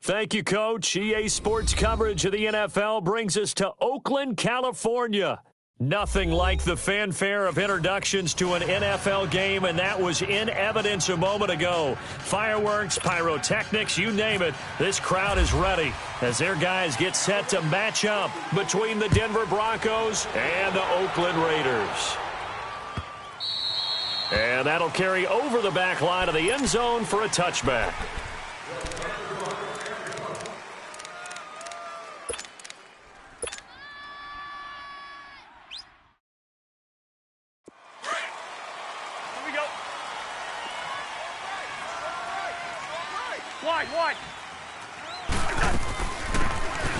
Thank you, Coach. EA Sports coverage of the NFL brings us to Oakland, California. Nothing like the fanfare of introductions to an NFL game, and that was in evidence a moment ago. Fireworks, pyrotechnics, you name it. This crowd is ready as their guys get set to match up between the Denver Broncos and the Oakland Raiders. And that'll carry over the back line of the end zone for a touchback.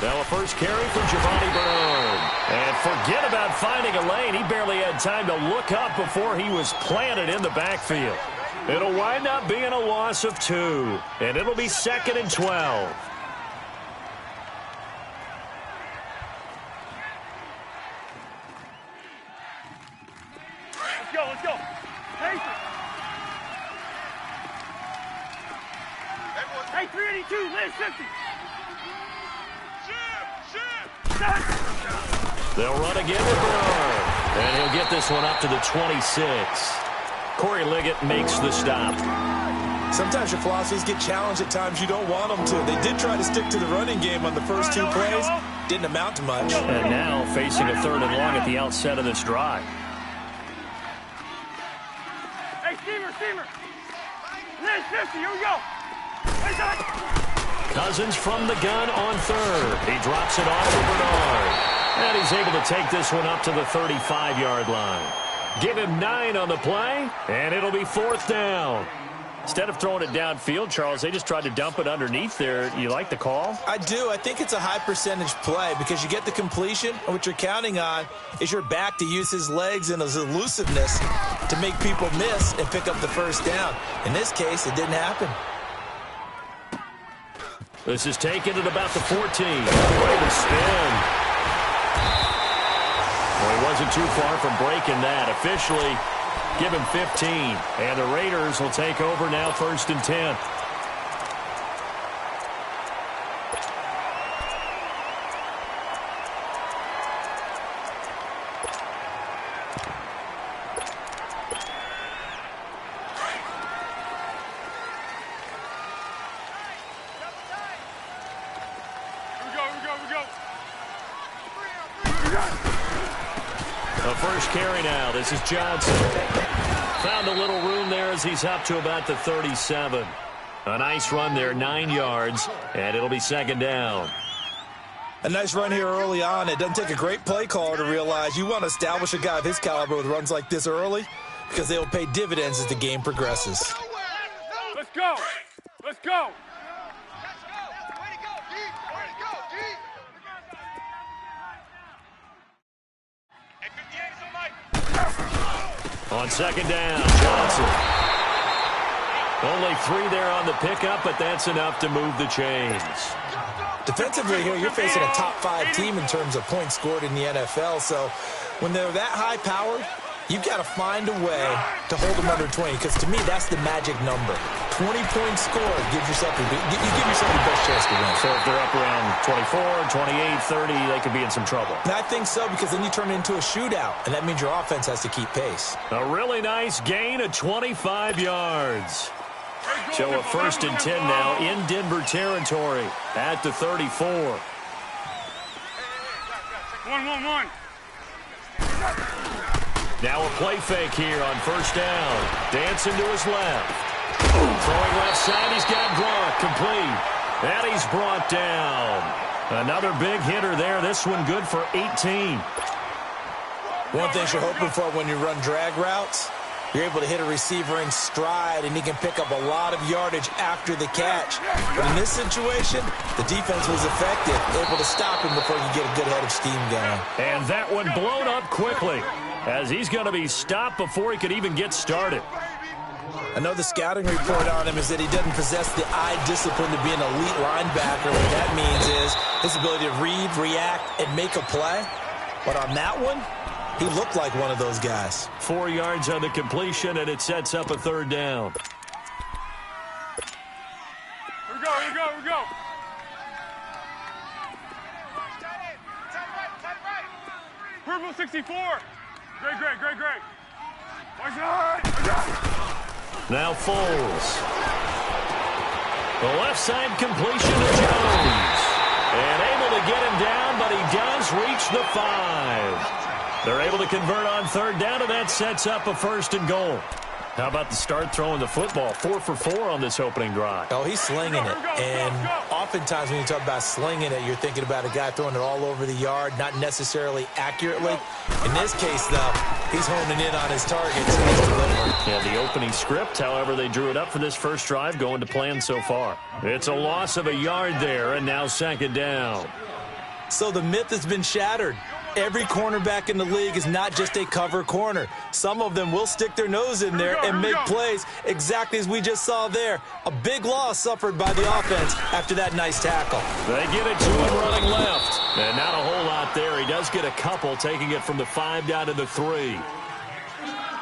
Now a first carry for Giovanni Bernard. And forget about finding a lane. He barely had time to look up before he was planted in the backfield. It'll wind up being a loss of 2. And it'll be 2nd and 12. Let's go. Hey, 382, Liz 50. They'll run again with Bernard. And he'll get this one up to the 26. Corey Liggett makes the stop. Sometimes your philosophies get challenged at times you don't want them to. They did try to stick to the running game on the first 2 plays. Didn't amount to much. And now facing a 3rd and long at the outset of this drive. Hey, Steamer. Liz 50, here we go. Cousins from the gun on 3rd. He drops it off to Bernard. And he's able to take this one up to the 35-yard line. Give him 9 on the play, and it'll be 4th down. Instead of throwing it downfield, Charles, they just tried to dump it underneath there. You like the call? I do. I think it's a high-percentage play because you get the completion, and what you're counting on is your back to use his legs and his elusiveness to make people miss and pick up the first down. In this case, it didn't happen. This is taken at about the 14. Way to spin. Well, he wasn't too far from breaking that. Officially, give him 15. And the Raiders will take over now 1st and 10. The first carry now. This is Johnson. Found a little room there as he's up to about the 37. A nice run there, 9 yards, and it'll be 2nd down. A nice run here early on. It doesn't take a great play caller to realize you want to establish a guy of his caliber with runs like this early because they will pay dividends as the game progresses. Let's go. On 2nd down, Johnson. Only 3 there on the pickup, but that's enough to move the chains. Defensively here, you're facing a top 5 team in terms of points scored in the NFL, so when they're that high-powered, you've got to find a way to hold them under 20, because to me, that's the magic number. 20 points scored gives yourself the best chance to win. So if they're up around 24, 28, 30, they could be in some trouble. And I think so, because then you turn it into a shootout, and that means your offense has to keep pace. A really nice gain of 25 yards. So a 1st and 10 now in Denver territory at the 34. 1-1-1. Now a play fake here on 1st down. Dancing to his left. Throwing left side, he's got Gronk complete. And he's brought down. Another big hitter there. This one good for 18. One thing you're hoping for when you run drag routes, you're able to hit a receiver in stride, and he can pick up a lot of yardage after the catch. But in this situation, the defense was effective, able to stop him before you get a good head of steam going. And that one blown up quickly, as he's going to be stopped before he could even get started. I know the scouting report on him is that he doesn't possess the eye discipline to be an elite linebacker. What that means is his ability to read, react, and make a play. But on that one, he looked like one of those guys. 4 yards on the completion, and it sets up a 3rd down. Here we go. 64. Great. Now Foles. The left side completion to Jones. And able to get him down, but he does reach the 5. They're able to convert on third down, and that sets up a 1st and goal. How about the start throwing the football? 4 for 4 on this opening drive. Oh, he's slinging it. And oftentimes when you talk about slinging it, you're thinking about a guy throwing it all over the yard, not necessarily accurately. In this case, though, he's honing in on his targets and he's delivering. Yeah, the opening script, however, they drew it up for this first drive, going to plan so far. It's a loss of a yard there, and now 2nd down. So the myth has been shattered. Every cornerback in the league is not just a cover corner. Some of them will stick their nose in there and make plays exactly as we just saw there. A big loss suffered by the offense after that nice tackle. They get it to him running left. And not a whole lot there. He does get a couple, taking it from the 5 down to the 3.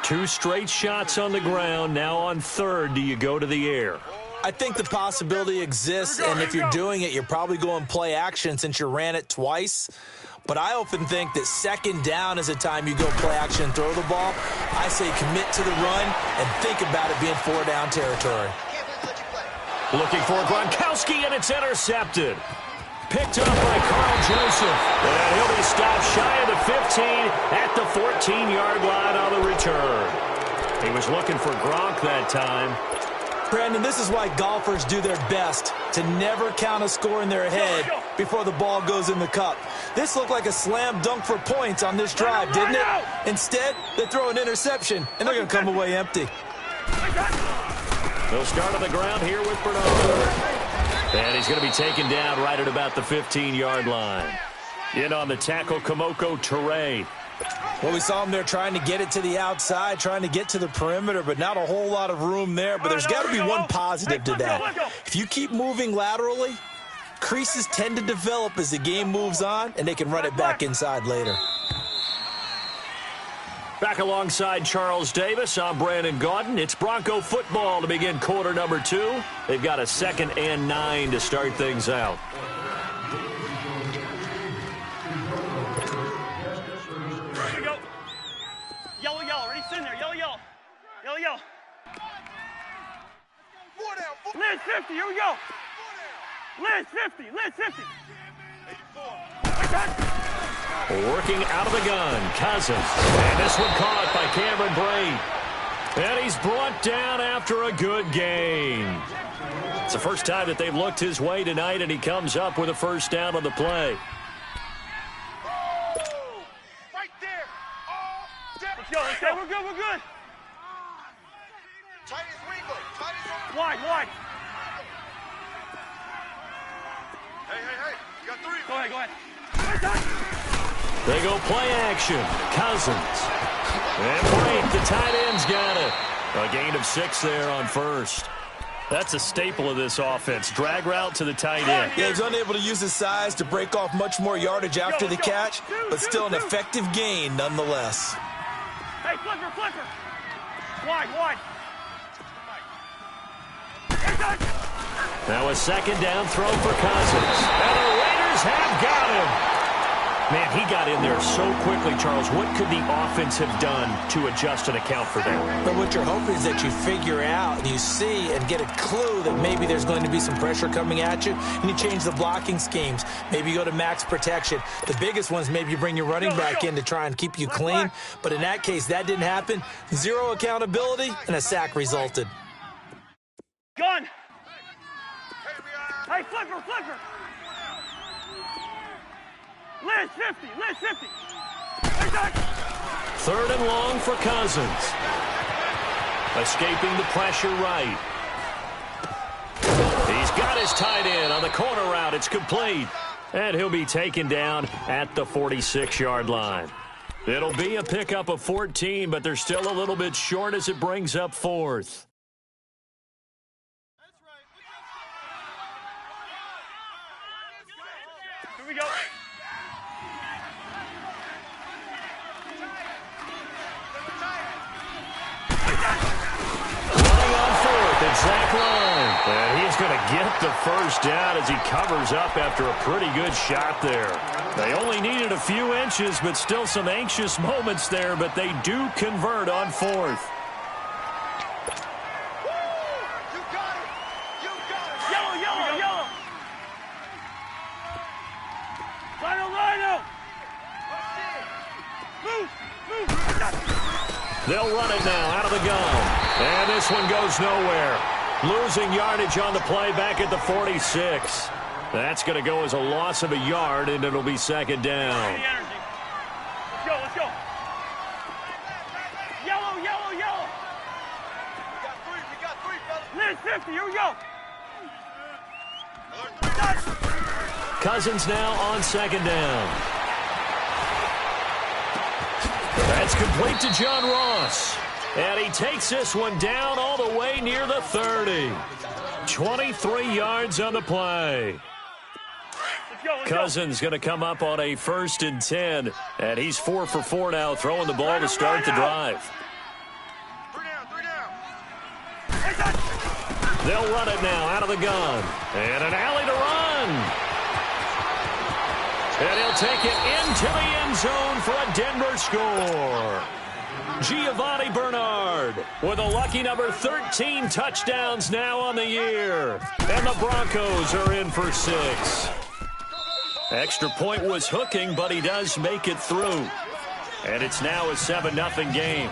2 straight shots on the ground. Now on 3rd, do you go to the air? I think the possibility exists, and if you're doing it, you're probably going play action since you ran it twice. But I often think that 2nd down is a time you go play action and throw the ball. I say commit to the run and think about it being 4-down territory. Looking for Gronkowski, and it's intercepted. Picked up by Carl Joseph. And he'll be stopped shy of the 15 at the 14-yard line on the return. He was looking for Gronk that time. Brandon, this is why golfers do their best to never count a score in their head before the ball goes in the cup. This looked like a slam dunk for points on this drive, didn't it? Instead, they throw an interception, and they're going to come away empty. They'll start on the ground here with Bernard. And he's going to be taken down right at about the 15-yard line. In on the tackle, Kamoko Toure. Well, we saw him there trying to get it to the outside, trying to get to the perimeter, but not a whole lot of room there. But there's got to be one positive to that. If you keep moving laterally, creases tend to develop as the game moves on, and they can run it back inside later. Back alongside Charles Davis, I'm Brandon Gaudin. It's Bronco football to begin quarter number 2. They've got a 2nd and 9 to start things out. Yellow, ready, send there, yellow. Liz 50, here we go. Liz 50. Working out of the gun, Cousins. And this one caught by Cameron Brate. And he's brought down after a good gain. It's the first time that they've looked his way tonight, and he comes up with a 1st down on the play. Let's go, we're good. Wide. Hey, you got 3. Go ahead. They go play action. Cousins. And Brate, the tight end's got it. A gain of 6 there on 1st. That's a staple of this offense. Drag route to the tight end. Yeah, he's unable to use his size to break off much more yardage after the catch, but still an effective gain nonetheless. Hey, flipper. Wide. Now a 2nd down throw for Cousins. And the Raiders have got him. Man, he got in there so quickly, Charles. What could the offense have done to adjust and account for that? But what you're hoping is that you figure out and you see and get a clue that maybe there's going to be some pressure coming at you, and you change the blocking schemes. Maybe you go to max protection. The biggest ones, maybe you bring your running back in to try and keep you clean. But in that case, that didn't happen. 0 accountability, and a sack resulted. Gun. Hey, flipper. Liz 50. 3rd and long for Cousins. Escaping the pressure right. He's got his tight end on the corner route. It's complete. And he'll be taken down at the 46-yard line. It'll be a pickup of 14, but they're still a little bit short as it brings up 4th. Here we go. Exact line. And he's going to get the 1st down as he covers up after a pretty good shot there. They only needed a few inches, but still some anxious moments there, but they do convert on fourth. They'll run it now out of the gun. And this one goes nowhere. Losing yardage on the play back at the 46. That's going to go as a loss of a yard, and it'll be second down. Let's go, let's go. Yellow, yellow, yellow. We got three, fellas. Minute 50, here we go. Cousins now on second down. That's complete to John Ross. And he takes this one down all the way near the 30. 23 yards on the play. Cousins going to come up on a 1st and 10. And he's 4 for 4 now, throwing the ball to start the drive. Three down. They'll run it now out of the gun. And an alley to run. And he'll take it into the end zone for a Denver score. Giovanni Bernard with a lucky number 13 touchdowns now on the year. And the Broncos are in for 6. Extra point was hooking, but he does make it through. And it's now a 7-0 game.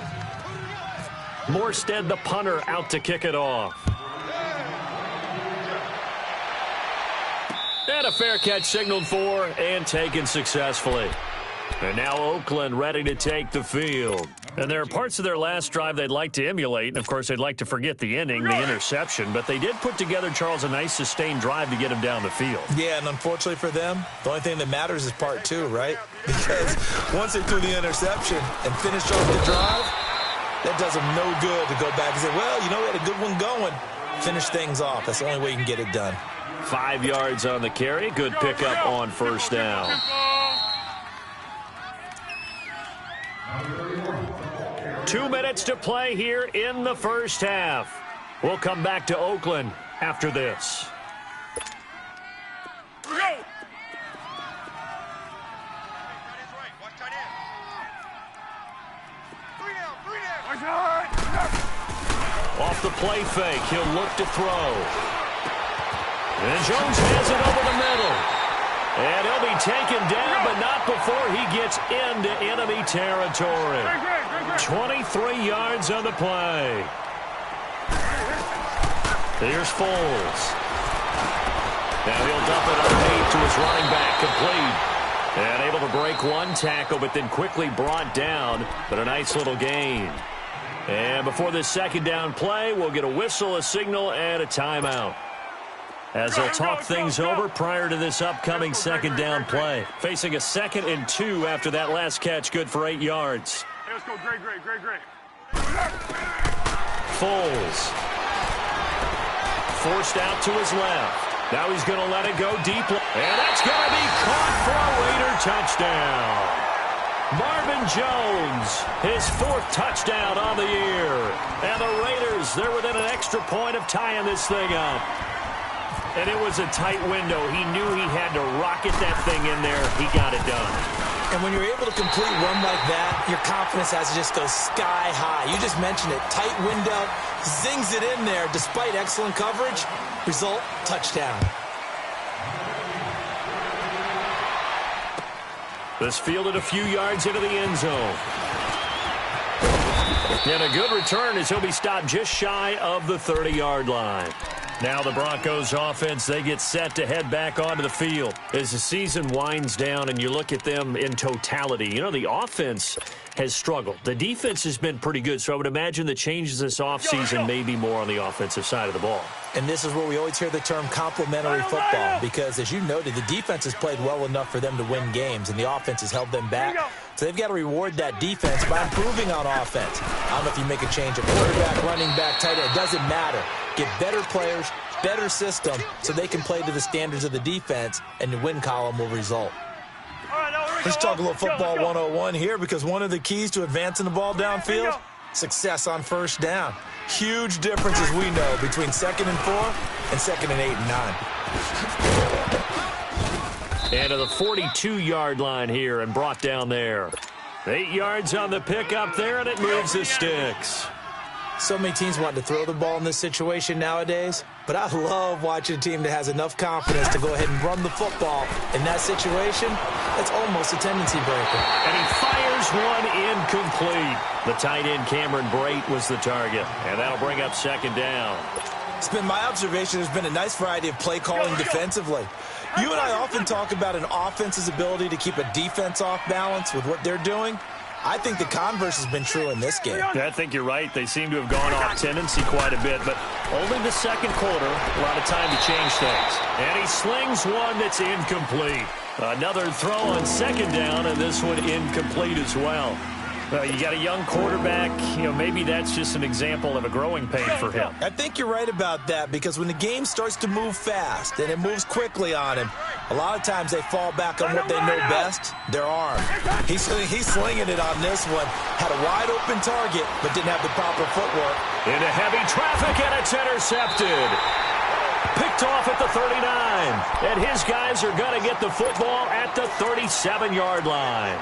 Morstead, the punter, out to kick it off. And a fair catch signaled for and taken successfully. And now Oakland ready to take the field. And there are parts of their last drive they'd like to emulate. And, of course, they'd like to forget the ending, the interception. But they did put together, Charles, a nice sustained drive to get him down the field. Yeah, and unfortunately for them, the only thing that matters is part 2, right? Because once they threw the interception and finished off the drive, that does them no good to go back and say, well, you know, we had a good one going. Finish things off. That's the only way you can get it done. 5 yards on the carry. Good pickup on first down. Two minutes to play here in the first half. We'll come back to Oakland after this. Off the play fake, he'll look to throw. And Jones has it over the middle. And he'll be taken down, but not before he gets into enemy territory. 23 yards on the play. Here's Foles. Now he'll dump it underneath to his running back, complete. And able to break one tackle, but then quickly brought down. But a nice little gain. And before this second down play, we'll get a whistle, a signal, and a timeout. As they'll talk things over prior to this upcoming second down play. Facing a 2nd and 2 after that last catch, good for 8 yards. Hey, let's go. Great. Foles. Forced out to his left. Now he's going to let it go deep. And that's going to be caught for a Raider touchdown. Marvin Jones, his 4th touchdown on the year. And the Raiders, they're within an extra point of tying this thing up. And it was a tight window. He knew he had to rocket that thing in there. He got it done. And when you're able to complete one like that, your confidence has to just go sky high. You just mentioned it. Tight window, zings it in there despite excellent coverage. Result, touchdown. This fielded a few yards into the end zone. And a good return as he'll be stopped just shy of the 30-yard line. Now the Broncos offense, they get set to head back onto the field. As the season winds down and you look at them in totality, you know, the offense has struggled. The defense has been pretty good, so I would imagine the changes this offseason may be more on the offensive side of the ball. And this is where we always hear the term complementary football because, as you noted, the defense has played well enough for them to win games, and the offense has held them back. So they've got to reward that defense by improving on offense. I don't know if you make a change of quarterback, running back, tight end. It doesn't matter. Get better players, better system, so they can play to the standards of the defense, and the win column will result. Let's talk a little football 101 here because one of the keys to advancing the ball downfield, success on first down. Huge difference, as we know, between 2nd and 4 and 2nd and 8 and 9. And to the 42-yard line here and brought down there. 8 yards on the pickup there, and it moves the sticks. So many teams want to throw the ball in this situation nowadays, but I love watching a team that has enough confidence to go ahead and run the football. In that situation, it's almost a tendency breaker. And he fires one incomplete. The tight end Cameron Brate was the target, and that'll bring up second down. It's been my observation there's been a nice variety of play calling defensively. You and I often talk about an offense's ability to keep a defense off balance with what they're doing. I think the converse has been true in this game. I think you're right. They seem to have gone off tendency quite a bit, but only the second quarter, a lot of time to change things. And he slings one that's incomplete. Another throw on second down, and this one incomplete as well. You got a young quarterback. Maybe that's just an example of a growing pain for him. I think you're right about that, because when the game starts to move fast and it moves quickly on him, a lot of times they fall back on what they know best, their arm. He's slinging it on this one. Had a wide open target, but didn't have the proper footwork. Into heavy traffic, and it's intercepted. Picked off at the 39. And his guys are going to get the football at the 37-yard line.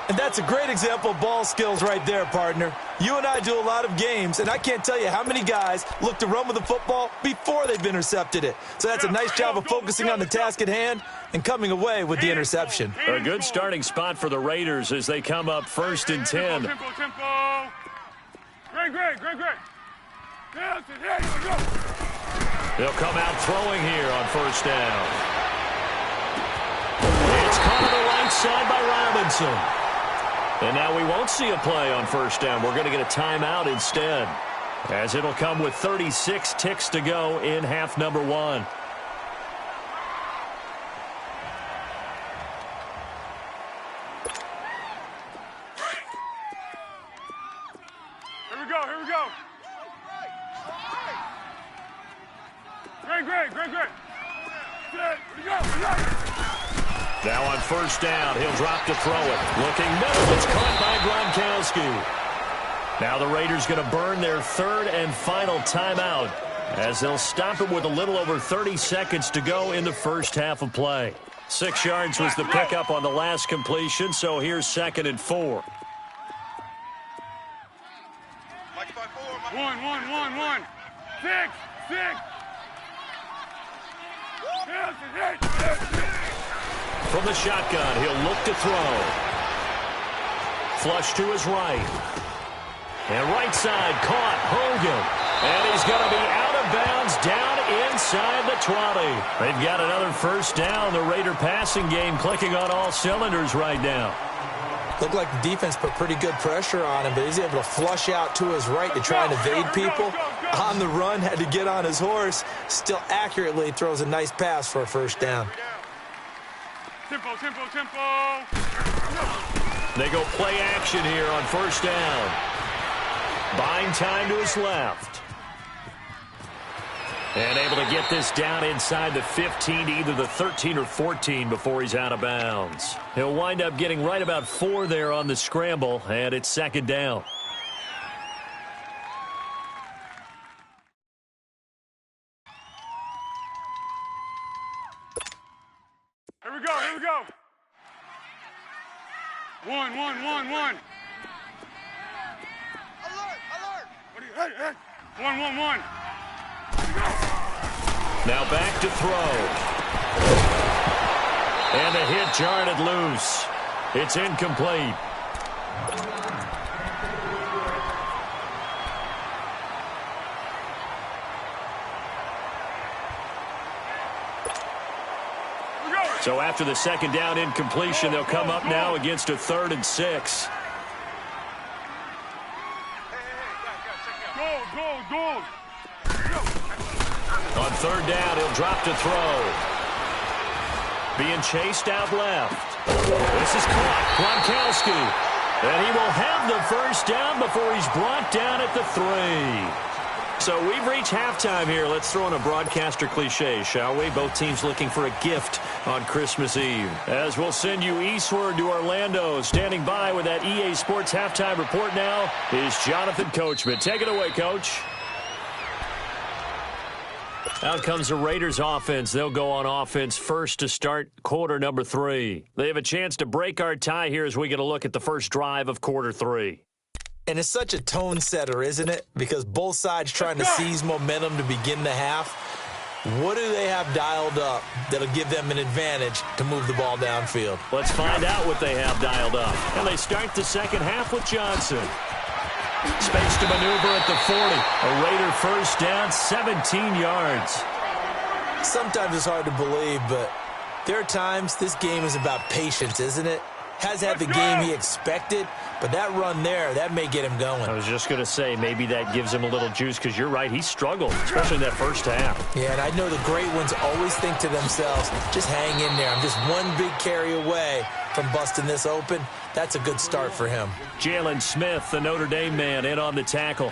And that's a great example of ball skills right there, partner. You and I do a lot of games, and I can't tell you how many guys look to run with the football before they've intercepted it. So that's a nice job of focusing on the task at hand and coming away with the interception. A good starting spot for the Raiders as they come up 1st and 10. Tempo. Great. They'll come out throwing here on 1st down. It's caught on the right side by Robinson. And now we won't see a play on 1st down. We're going to get a timeout instead, as it'll come with 36 ticks to go in half number 1. Here we go. Great. Now on 1st down, he'll drop to throw it. Looking middle, it's caught by Gronkowski. Now the Raiders going to burn their 3rd and final timeout, as they'll stop it with a little over 30 seconds to go in the first half of play. 6 yards was the pickup on the last completion, so here's 2nd and 4. 1. 6. From the shotgun, he'll look to throw. Flush to his right. And right side caught Hogan. And he's going to be out of bounds down inside the 20. They've got another 1st down. The Raider passing game clicking on all cylinders right now. Looked like the defense put pretty good pressure on him, but he's able to flush out to his right to try and evade people. On the run, had to get on his horse. Still accurately throws a nice pass for a 1st down. Tempo. They go play action here on 1st down. Buying time to his left. And able to get this down inside the 15 to either the 13 or 14 before he's out of bounds. He'll wind up getting right about 4 there on the scramble, and it's 2nd down. Here we go. 1. Alert! Hey. 1. Now back to throw. And the hit jarred it loose. It's incomplete. So after the 2nd down incompletion, they'll come up now against a 3rd and 6. Go. On 3rd down, he'll drop to throw. Being chased out left. This is caught. Gronkowski. And he will have the 1st down before he's brought down at the 3. So we've reached halftime here. Let's throw in a broadcaster cliche, shall we? Both teams looking for a gift on Christmas Eve. As we'll send you eastward to Orlando. Standing by with that EA Sports halftime report now is Jonathan Coachman. Take it away, Coach. Out comes the Raiders offense. They'll go on offense first to start quarter number 3. They have a chance to break our tie here as we get a look at the first drive of quarter 3. And it's such a tone setter, isn't it? Because both sides trying to seize momentum to begin the half. What do they have dialed up that'll give them an advantage to move the ball downfield? Let's find out what they have dialed up. And they start the second half with Johnson. Space to maneuver at the 40. A Raider first down, 17 yards. Sometimes it's hard to believe, but there are times this game is about patience, isn't it? Has had the game he expected, but that run there, that may get him going. I was just going to say, maybe that gives him a little juice, because you're right, he struggled, especially in that first half. Yeah, and I know the great ones always think to themselves, just hang in there. I'm just one big carry away from busting this open. That's a good start for him. Jalen Smith, the Notre Dame man, in on the tackle.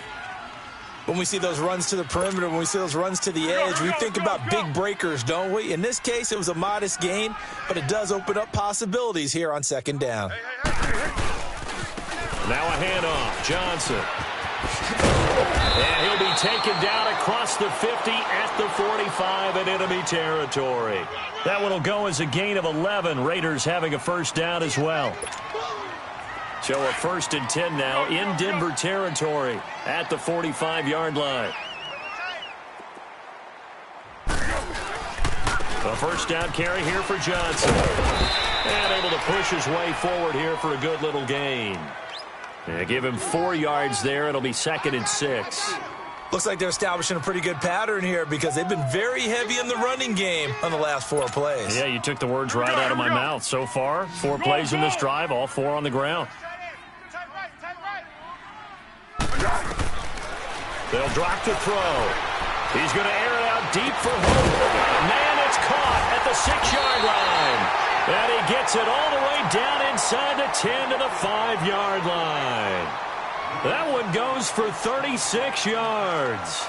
When we see those runs to the perimeter, when we see those runs to the edge, we think about big breakers, don't we? In this case, it was a modest gain, but it does open up possibilities here on second down. Now a handoff, Johnson. And he'll be taken down across the 50 at the 45 in enemy territory. That one will go as a gain of 11. Raiders having a first down as well. So a 1st and 10 now in Denver territory at the 45-yard line. A first down carry here for Johnson. And able to push his way forward here for a good little gain. And give him 4 yards there. It'll be 2nd and 6. Looks like they're establishing a pretty good pattern here because they've been very heavy in the running game on the last 4 plays. Yeah, you took the words right out of my mouth. So far, 4 plays in this drive, all 4 on the ground. They'll drop to throw. He's going to air it out deep for Hope. Man, it's caught at the 6-yard line. And he gets it all the way down inside the 10 to the 5-yard line. That one goes for 36 yards.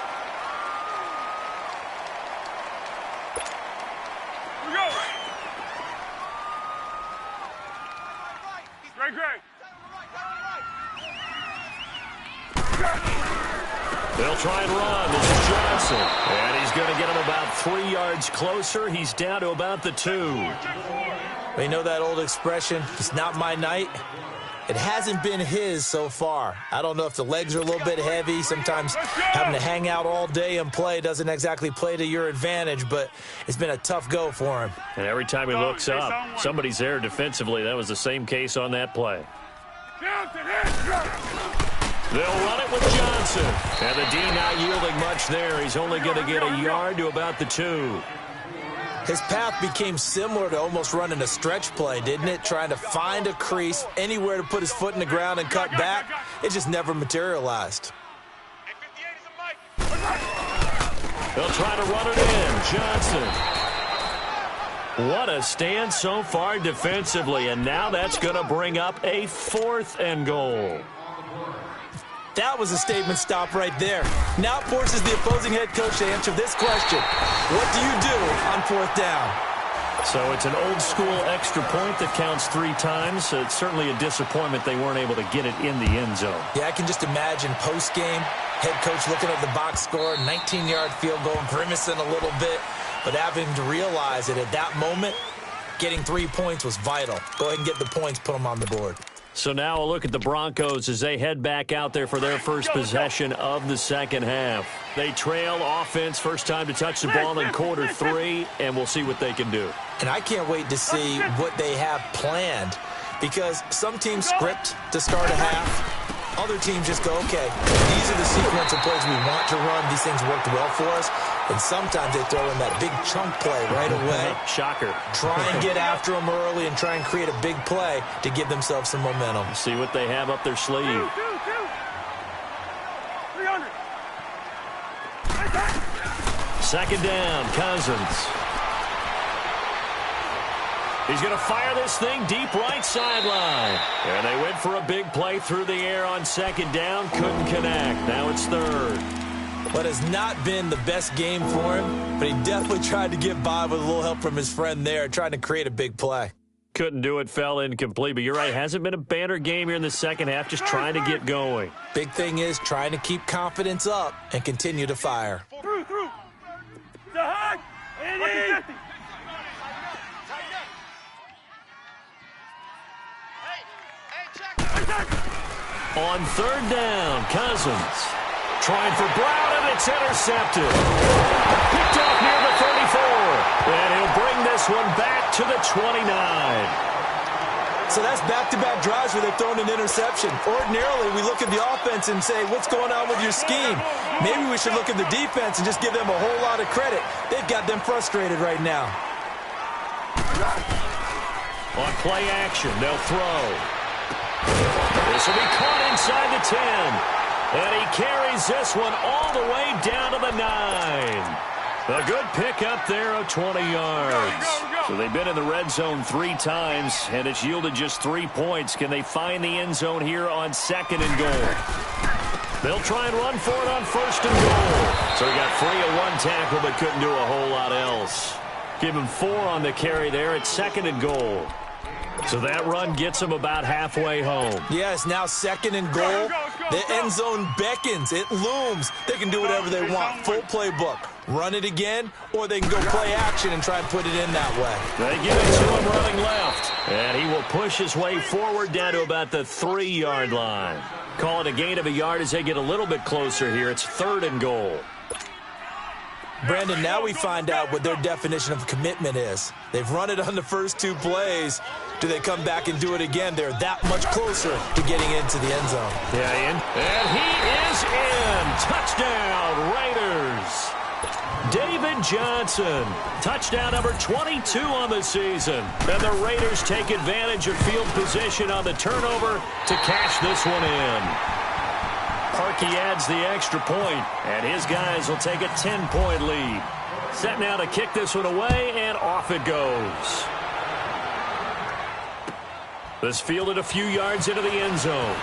They'll try and run. This is Johnson. And he's going to get him about 3 yards closer. He's down to about the 2. We know that old expression, it's not my night. It hasn't been his so far. I don't know if the legs are a little bit heavy. Sometimes having to hang out all day and play doesn't exactly play to your advantage, but it's been a tough go for him. And every time he looks up, somebody's there defensively. That was the same case on that play. They'll run it with Johnson. And the D not yielding much there. He's only going to get a yard to about the 2. His path became similar to almost running a stretch play, didn't it? Trying to find a crease, anywhere to put his foot in the ground and cut back. It just never materialized. They'll try to run it in. Johnson. What a stand so far defensively. And now that's going to bring up a 4th and goal. That was a statement stop right there. Now it forces the opposing head coach to answer this question. What do you do on 4th down? So it's an old-school extra point that counts 3 times. So it's certainly a disappointment they weren't able to get it in the end zone. Yeah, I can just imagine post-game, head coach looking at the box score, 19-yard field goal, grimacing a little bit, but having to realize that at that moment, getting 3 points was vital. Go ahead and get the points, put them on the board. So now a look at the Broncos as they head back out there for their first possession of the second half. They trail offense, first time to touch the ball in quarter 3, and we'll see what they can do. And I can't wait to see what they have planned because some teams script to start a half. Other teams just go, okay, these are the sequence of plays we want to run. These things worked well for us. And sometimes they throw in that big chunk play right away. Shocker. Try and get after them early and try and create a big play to give themselves some momentum. See what they have up their sleeve. 300. 2nd down, Cousins. He's going to fire this thing deep right sideline. And they went for a big play through the air on 2nd down. Couldn't connect. Now it's 3rd. What has not been the best game for him, but he definitely tried to get by with a little help from his friend there, trying to create a big play. Couldn't do it, fell incomplete. But you're right, hasn't been a banner game here in the second half, just trying to get going. Big thing is trying to keep confidence up and continue to fire. On third down, Cousins. Trying for Brown, and it's intercepted. Picked off near the 34. And he'll bring this one back to the 29. So that's back-to-back drives where they've thrown an interception. Ordinarily, we look at the offense and say, what's going on with your scheme? Maybe we should look at the defense and just give them a whole lot of credit. They've got them frustrated right now. On play action, they'll throw. This will be caught inside the 10. And he carries this one all the way down to the 9. A good pickup there of 20 yards. So they've been in the red zone 3 times, and it's yielded just 3 points. Can they find the end zone here on 2nd and goal? They'll try and run for it on 1st and goal. So he got free of 1 tackle, but couldn't do a whole lot else. Give him 4 on the carry there at 2nd and goal. So that run gets them about halfway home. Yes, now 2nd and goal. The end zone beckons. It looms. They can do whatever they want. Full playbook. Run it again, or they can go play action and try and put it in that way. They give it to him running left. And he will push his way forward down to about the 3-yard line. Call it a gain of a yard as they get a little bit closer here. It's 3rd and goal. Brandon, now we find out what their definition of commitment is. They've run it on the first 2 plays. Do they come back and do it again? They're that much closer to getting into the end zone. Yeah, Ian. And he is in. Touchdown, Raiders. David Johnson, touchdown number 22 on the season. And the Raiders take advantage of field position on the turnover to cash this one in. Parkey adds the extra point, and his guys will take a 10-point lead. Set now to kick this one away, and off it goes. This fielded a few yards into the end zone.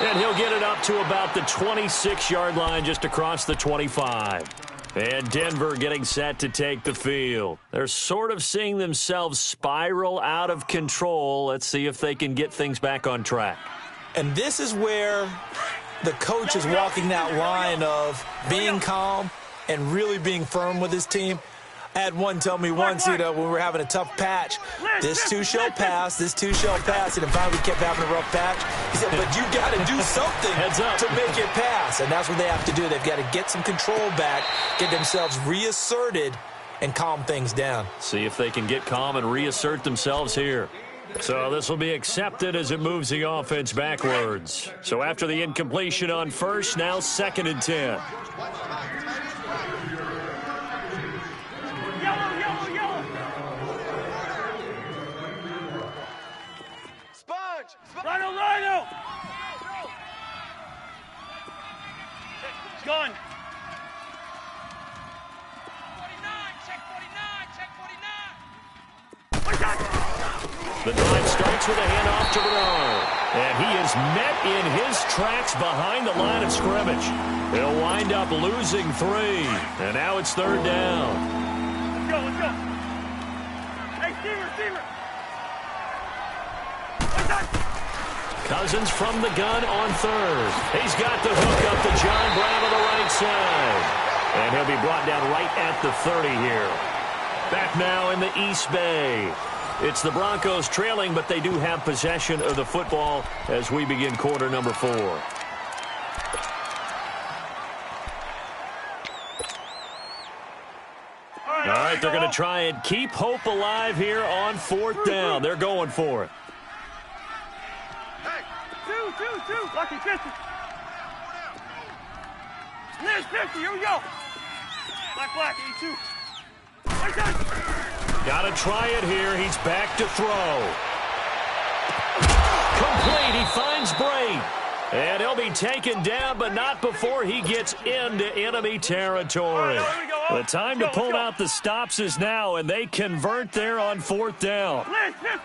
And he'll get it up to about the 26-yard line just across the 25. And Denver getting set to take the field. They're sort of seeing themselves spiral out of control. Let's see if they can get things back on track. And this is where the coach is walking that line of being calm and really being firm with his team. I had one tell me once, when we were having a tough patch, this too shall pass, this too shall pass. And finally we kept having a rough patch. He said, but you got to do something to make it pass. And that's what they have to do. They've got to get some control back, get themselves reasserted, and calm things down. See if they can get calm and reassert themselves here. So this will be accepted as it moves the offense backwards. So after the incompletion on 1st, now 2nd and 10. Rhino! Gun! 49, check 49. The drive starts with a handoff to Bernard. And he is met in his tracks behind the line of scrimmage. He'll wind up losing 3. And now it's 3rd down. Let's go. Hey, receiver. Cousins from the gun on 3rd. He's got the hook up to John Brown on the right side. And he'll be brought down right at the 30 here. Back now in the East Bay. It's the Broncos trailing, but they do have possession of the football as we begin quarter number 4. All right, they're going to try and keep hope alive here on 4th down. They're going for it. Two. Lucky 50. Liz 50, here we go. Black, 82. Got to try it here. He's back to throw. Complete. He finds Braid. And he'll be taken down, but not before he gets into enemy territory. The time to pull out the stops is now, and they convert there on 4th down. Liz 50.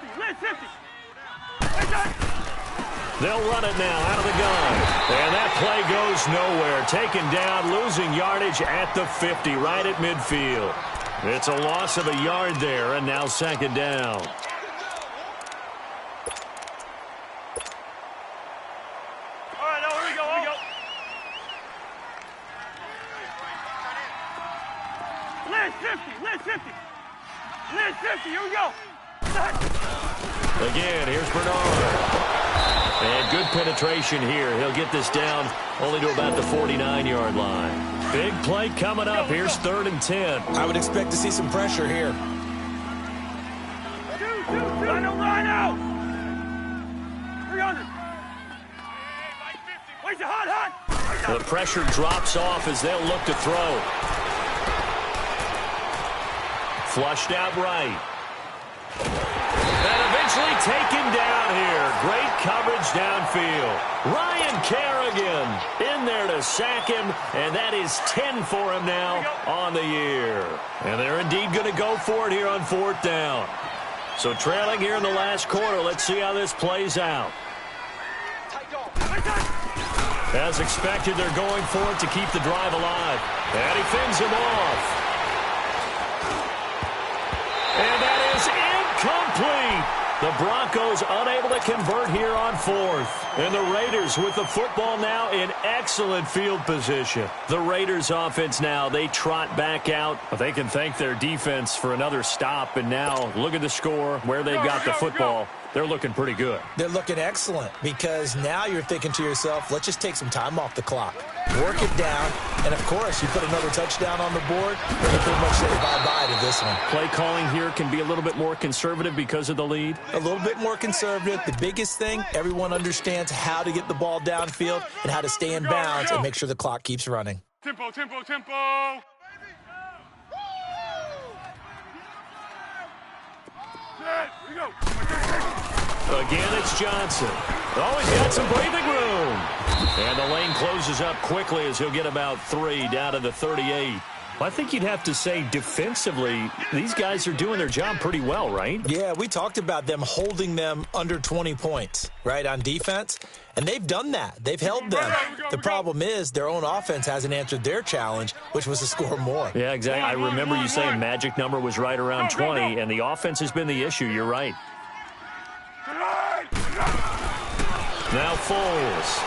They'll run it now out of the gun. And that play goes nowhere. Taken down, losing yardage at the 50, right at midfield. It's a loss of a yard there, and now 2nd down. All right, now here we go. Liz 50, here we go. Again, here's Bernard. And good penetration here. He'll get this down only to about the 49-yard line. Big play coming up. Here's 3rd and 10. I would expect to see some pressure here. Rhino! 300! Where's your hot? The pressure drops off as they'll look to throw. Flushed out right. And eventually taken down here. Great coverage downfield. Ryan Kerrigan in there to sack him, and that is 10 for him now on the year. And they're indeed going to go for it here on 4th down. So trailing here in the last quarter. Let's see how this plays out. As expected, they're going for it to keep the drive alive. And he fends him off. And that is incomplete. The Broncos unable to convert here on 4th. And the Raiders with the football now in excellent field position. The Raiders offense now, they trot back out. But they can thank their defense for another stop. And now look at the score, where they've got the football. They're looking pretty good. They're looking excellent because now you're thinking to yourself, let's just take some time off the clock. Work it down, and of course, you put another touchdown on the board, and you pretty much say bye-bye to this one. Play calling here can be a little bit more conservative because of the lead. A little bit more conservative. The biggest thing, everyone understands how to get the ball downfield and how to stay in bounds and make sure the clock keeps running. Tempo! Again, it's Johnson. Oh, he's got some breathing room. And the lane closes up quickly as he'll get about 3 down to the 38. I think you'd have to say defensively, these guys are doing their job pretty well, right? Yeah, we talked about them holding them under 20 points, right, on defense. And they've done that. They've held them. The problem is their own offense hasn't answered their challenge, which was to score more. Yeah, exactly. I remember you saying magic number was right around 20, and the offense has been the issue. You're right. Now Foles.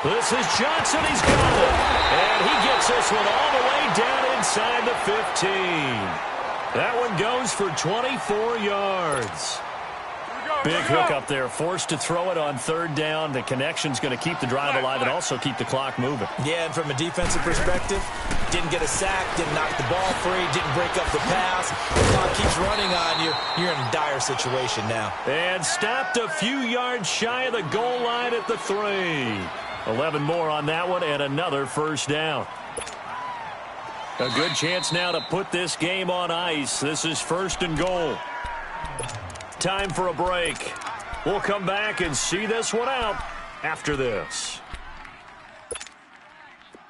This is Johnson. He's got it. And he gets this one all the way down inside the 15. That one goes for 24 yards. Big hook up there. Forced to throw it on 3rd down. The connection's going to keep the drive alive and also keep the clock moving. Yeah, and from a defensive perspective, didn't get a sack, didn't knock the ball free, didn't break up the pass. The clock keeps running on you. You're in a dire situation now. And stopped a few yards shy of the goal line at the 3. 11 more on that one and another 1st down. A good chance now to put this game on ice. This is 1st and goal. Time for a break. We'll come back and see this one out after this.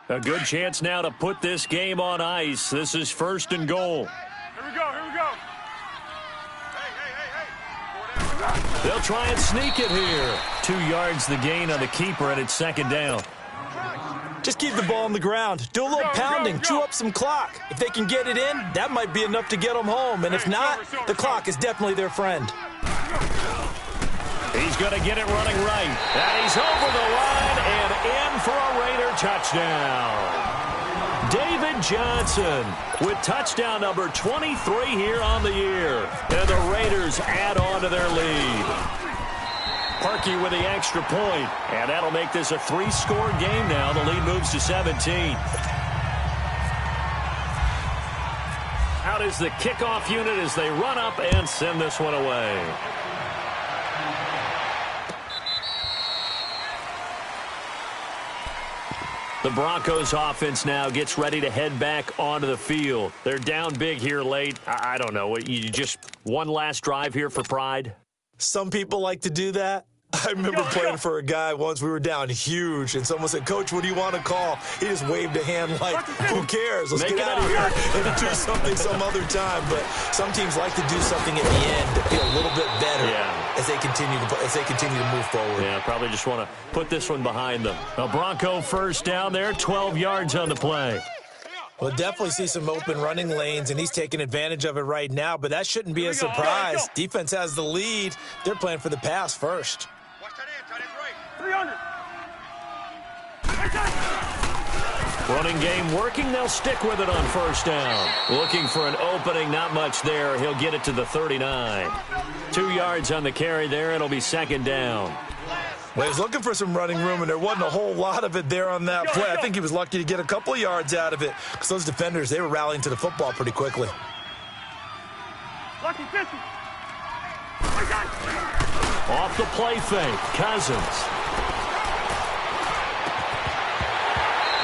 A good chance now to put this game on ice. This is 1st and goal. Here we go. They'll try and sneak it here. 2 yards the gain on the keeper, and it's 2nd down. Just keep the ball on the ground. Do a little pounding. Chew up some clock. If they can get it in, that might be enough to get them home. And if not, the clock is definitely their friend. He's going to get it running right. And he's over the line and in for a Raider touchdown. David Johnson with touchdown number 23 here on the year. And the Raiders add on to their lead. Parkey with the extra point, and that'll make this a 3-score game now. The lead moves to 17. Out is the kickoff unit as they run up and send this one away. The Broncos offense now gets ready to head back onto the field. They're down big here late. I don't know. You just one last drive here for pride? Some people like to do that. I remember playing for a guy once. We were down huge, and someone said, "Coach, what do you want to call?" He just waved a hand like, "Who cares? Let's get out of here and do something some other time." But some teams like to do something at the end to feel a little bit better as they continue to move forward. Yeah, probably just want to put this one behind them. A Bronco 1st down there, 12 yards on the play. We'll definitely see some open running lanes, and he's taking advantage of it right now, but that shouldn't be a surprise. Defense has the lead. They're playing for the pass first. Watch that end, tight end right. 300. Running game working. They'll stick with it on first down. Looking for an opening. Not much there. He'll get it to the 39. 2 yards on the carry there. It'll be second down. Well, he was looking for some running room, and there wasn't a whole lot of it there on that play. I think he was lucky to get a couple of yards out of it because those defenders, they were rallying to the football pretty quickly. Lucky 50. Off the play fake, Cousins.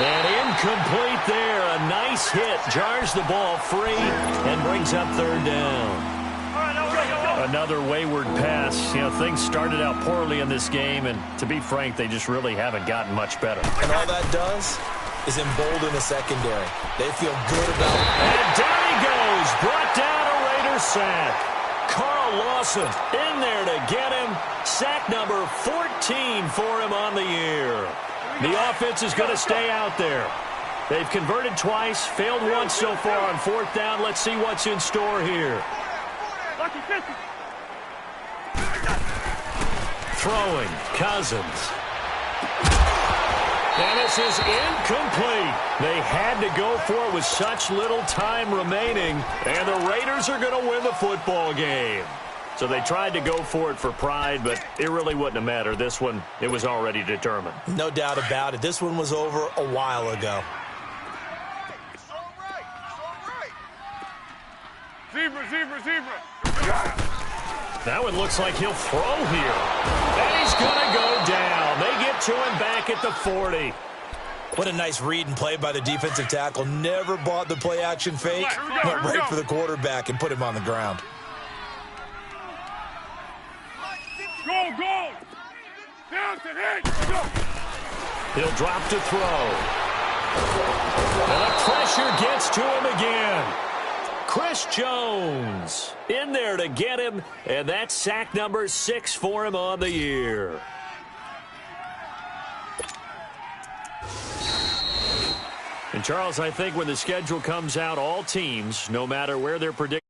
And incomplete there. A nice hit. Jars the ball free and brings up third down. Another wayward pass. You know, things started out poorly in this game, and to be frank, they just really haven't gotten much better. And all that does is embolden the secondary. They feel good about it. And down he goes. Brought down a Raider sack. Carl Lawson in there to get him. Sack number 14 for him on the year. The offense is going to stay out there. They've converted twice, failed once so far on fourth down. Let's see what's in store here. Lucky 50. Throwing, Cousins. And this is incomplete. They had to go for it with such little time remaining, and the Raiders are going to win the football game. So they tried to go for it for pride, but it really wouldn't have mattered. This one, it was already determined. No doubt about it. This one was over a while ago. It's all right. It's all right. Zebra, zebra, zebra. That one looks like he'll throw here. And he's going to go down. They get to him back at the 40. What a nice read and play by the defensive tackle. Never bought the play-action fake. Went right for the quarterback and put him on the ground. Go, go. Down to hit. Go. He'll drop to throw. And the pressure gets to him again. Chris Jones in there to get him, and that's sack number 6 for him on the year. And, Charles, I think when the schedule comes out, all teams, no matter where they're predicted,